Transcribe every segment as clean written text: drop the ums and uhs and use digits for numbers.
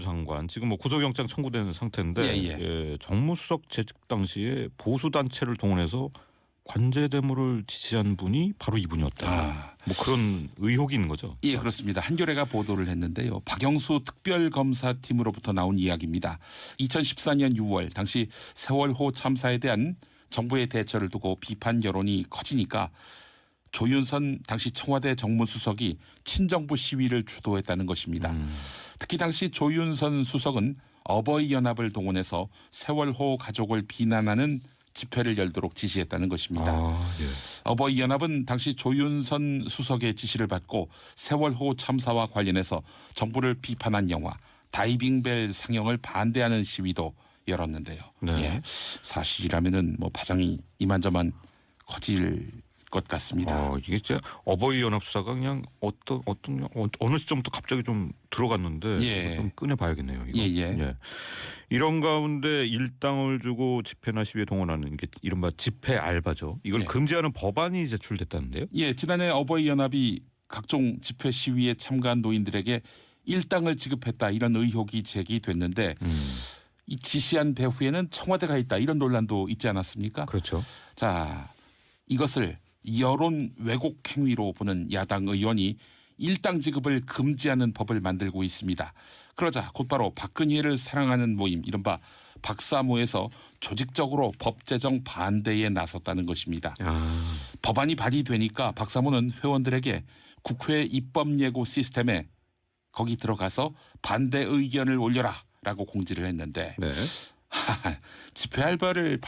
장관 지금 뭐 구속영장 청구된 상태인데 예, 정무수석 재직 당시에 보수 단체를 동원해서 관제대무를 지시한 분이 바로 이분이었다. 뭐 그런 의혹이 있는 거죠. 예, 그렇습니다. 한겨레가 보도를 했는데요. 박영수 특별검사팀으로부터 나온 이야기입니다. 2014년 6월 당시 세월호 참사에 대한 정부의 대처를 두고 비판 여론이 커지니까 조윤선 당시 청와대 정무수석이 친정부 시위를 주도했다는 것입니다. 특히 당시 조윤선 수석은 어버이연합을 동원해서 세월호 가족을 비난하는 집회를 열도록 지시했다는 것입니다. 예. 어버이연합은 당시 조윤선 수석의 지시를 받고 세월호 참사와 관련해서 정부를 비판한 영화 다이빙벨 상영을 반대하는 시위도 열었는데요. 네. 예, 사실이라면은 뭐 파장이 이만저만 커질 것 같습니다. 이게 진짜 어버이 연합 수사가 그냥 어느 시점부터 갑자기 좀 들어갔는데 좀 꺼내봐야겠네요. 이거. 예. 이런 가운데 일당을 주고 집회나 시위에 동원하는 게 이른바 집회 알바죠. 이걸 금지하는 법안이 제출됐다는데요. 예, 지난해 어버이 연합이 각종 집회 시위에 참가한 노인들에게 일당을 지급했다 이런 의혹이 제기됐는데 이 지시한 배후에는 청와대가 있다 이런 논란도 있지 않았습니까? 그렇죠. 자, 이것을 여론 왜곡 행위로 보는 야당 의원이 일당 지급을 금지하는 법을 만들고 있습니다. 그러자 곧바로 박근혜를 사랑하는 모임 이른바 박사모에서 조직적으로 법 제정 반대에 나섰다는 것입니다. 법안이 발의되니까 박사모는 회원들에게 국회 입법 예고 시스템에 거기 들어가서 반대 의견을 올려라라고 공지를 했는데 집회 알바를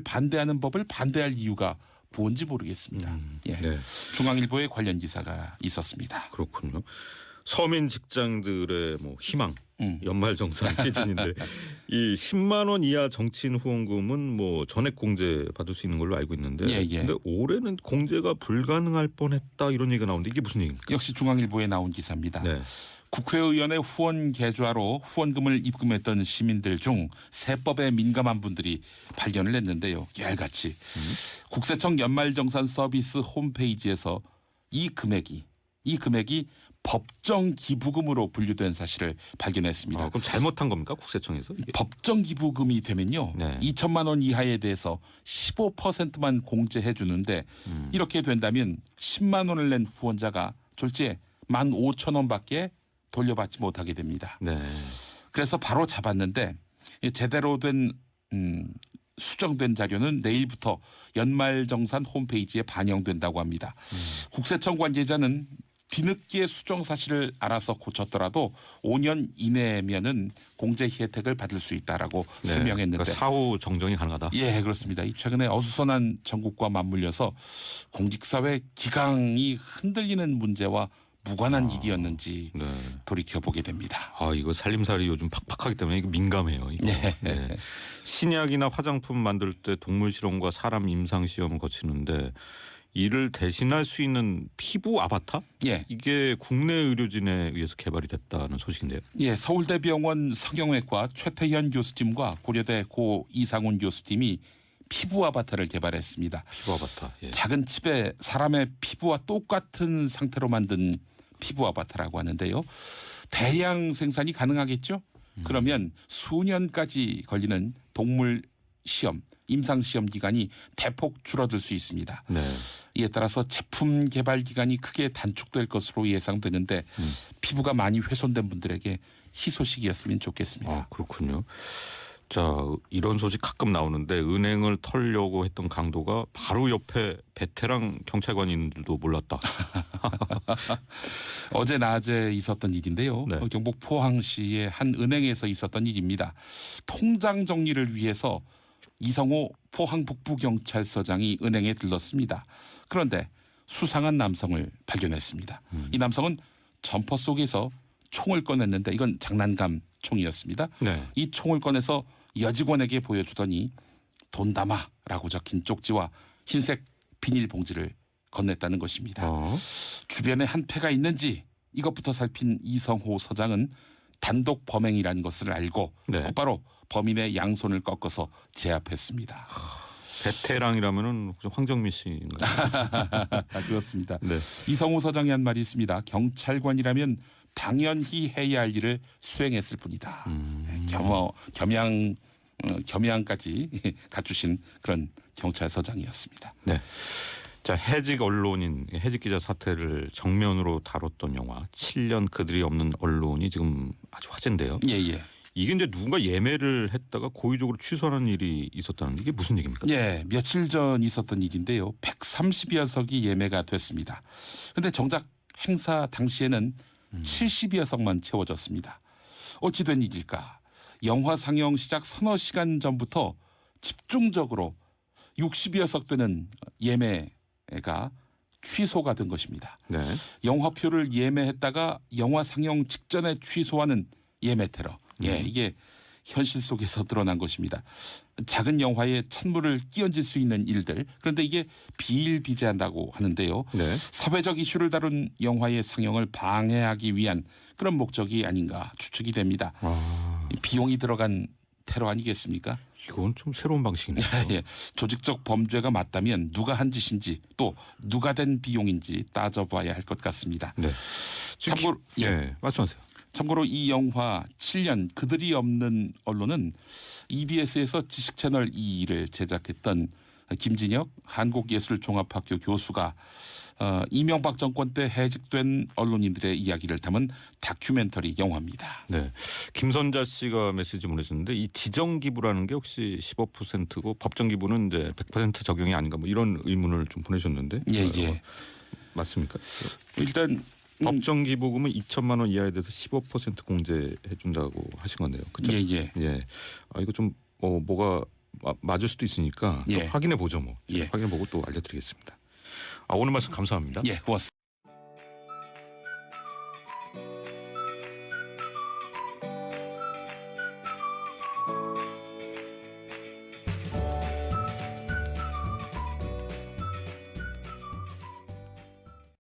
반대하는 법을 반대할 이유가 뭔지 모르겠습니다. 중앙일보에 관련 기사가 있었습니다. 그렇군요. 서민 직장들의 뭐 희망, 연말정산 시즌인데 이 10만 원 이하 정치인 후원금은 뭐 전액 공제 받을 수 있는 걸로 알고 있는데 근데 올해는 공제가 불가능할 뻔했다 이런 얘기가 나오는데 이게 무슨 얘기입니까? 역시 중앙일보에 나온 기사입니다. 국회의원의 후원 계좌로 후원금을 입금했던 시민들 중 세법에 민감한 분들이 발견을 했는데요. 깨알같이 국세청 연말정산 서비스 홈페이지에서 이 금액이 법정 기부금으로 분류된 사실을 발견했습니다. 그럼 잘못한 겁니까? 국세청에서? 법정 기부금이 되면요. 2천만 원 이하에 대해서 15%만 공제해 주는데 이렇게 된다면 10만 원을 낸 후원자가 졸지에 15,000원밖에 돌려받지 못하게 됩니다. 그래서 바로 잡았는데 제대로 된 수정된 자료는 내일부터 연말정산 홈페이지에 반영된다고 합니다. 국세청 관계자는 뒤늦게 수정 사실을 알아서 고쳤더라도 5년 이내면은 공제 혜택을 받을 수 있다라고 설명했는데 그러니까 사후 정정이 가능하다. 예, 그렇습니다. 최근에 어수선한 전국과 맞물려서 공직사회 기강이 흔들리는 문제와 무관한 일이었는지 돌이켜보게 됩니다. 이거 살림살이 요즘 팍팍하기 때문에 이거 민감해요. 이거. 신약이나 화장품 만들 때 동물 실험과 사람 임상 시험을 거치는데 이를 대신할 수 있는 피부 아바타? 이게 국내 의료진에 의해서 개발이 됐다는 소식인데요. 서울대병원 성형외과 최태현 교수팀과 고려대 고 이상훈 교수팀이 피부 아바타를 개발했습니다. 피부 아바타. 작은 칩에 사람의 피부와 똑같은 상태로 만든 피부 아바타라고 하는데요. 대량 생산이 가능하겠죠? 그러면 수년까지 걸리는 동물 시험, 임상 시험 기간이 대폭 줄어들 수 있습니다. 이에 따라서 제품 개발 기간이 크게 단축될 것으로 예상되는데 피부가 많이 훼손된 분들에게 희소식이었으면 좋겠습니다. 그렇군요. 자, 이런 소식 가끔 나오는데 은행을 털려고 했던 강도가 바로 옆에 베테랑 경찰관이 있는 줄도 몰랐다. 어제 낮에 있었던 일인데요. 경북 포항시의 한 은행에서 있었던 일입니다. 통장 정리를 위해서 이성호 포항 북부경찰서장이 은행에 들렀습니다. 그런데 수상한 남성을 발견했습니다. 이 남성은 점퍼 속에서 총을 꺼냈는데 이건 장난감 총이었습니다. 이 총을 꺼내서 여직원에게 보여주더니 돈 담아라고 적힌 쪽지와 흰색 비닐봉지를 건넸다는 것입니다. 주변에 한패가 있는지 이것부터 살핀 이성호 서장은 단독 범행이라는 것을 알고 곧바로 범인의 양손을 꺾어서 제압했습니다. 베테랑이라면은 황정민 씨인가요? 그렇습니다. 이성호 서장이 한 말이 있습니다. 경찰관이라면 당연히 해야 할 일을 수행했을 뿐이다. 겸양까지 갖추신 그런 경찰서장이었습니다. 네. 자, 해직 언론인, 해직 기자 사태를 정면으로 다뤘던 영화 7년 그들이 없는 언론이 지금 아주 화제인데요. 예. 이게 이제 누군가 예매를 했다가 고의적으로 취소하는 일이 있었다는 게 무슨 얘기입니까? 예, 며칠 전 있었던 일인데요. 130여 석이 예매가 됐습니다. 그런데 정작 행사 당시에는 70여 석만 채워졌습니다. 어찌 된 일일까? 영화 상영 시작 서너 시간 전부터 집중적으로 60여 석 되는 예매가 취소가 된 것입니다. 네. 영화표를 예매했다가 영화 상영 직전에 취소하는 예매 테러. 예, 이게 현실 속에서 드러난 것입니다. 작은 영화에 찬물을 끼얹을 수 있는 일들. 그런데 이게 비일비재한다고 하는데요. 네. 사회적 이슈를 다룬 영화의 상영을 방해하기 위한 그런 목적이 아닌가 추측이 됩니다. 비용이 들어간 테러 아니겠습니까? 이건 좀 새로운 방식이네요. 예, 조직적 범죄가 맞다면 누가 한 짓인지 또 누가 된 비용인지 따져봐야 할 것 같습니다. 네. 참고로 말씀하세요. 참고로 이 영화 7년 그들이 없는 언론은 EBS에서 지식채널 2를 제작했던 김진혁 한국예술종합학교 교수가 이명박 정권 때 해직된 언론인들의 이야기를 담은 다큐멘터리 영화입니다. 네. 김선자 씨가 메시지 보내셨는데 이 지정 기부라는 게 혹시 15%고 법정 기부는 이제 100% 적용이 아닌가 뭐 이런 의문을 좀 보내셨는데. 예. 맞습니까? 일단 법정 기부금은 2천만 원 이하에 대해서 15% 공제해 준다고 하신 건데요. 그렇죠? 예. 이거 좀 뭐가 맞을 수도 있으니까 예. 확인해 보죠, 뭐. 예. 확인해 보고 또 알려드리겠습니다. 오늘 말씀 감사합니다. 예, 고맙습니다.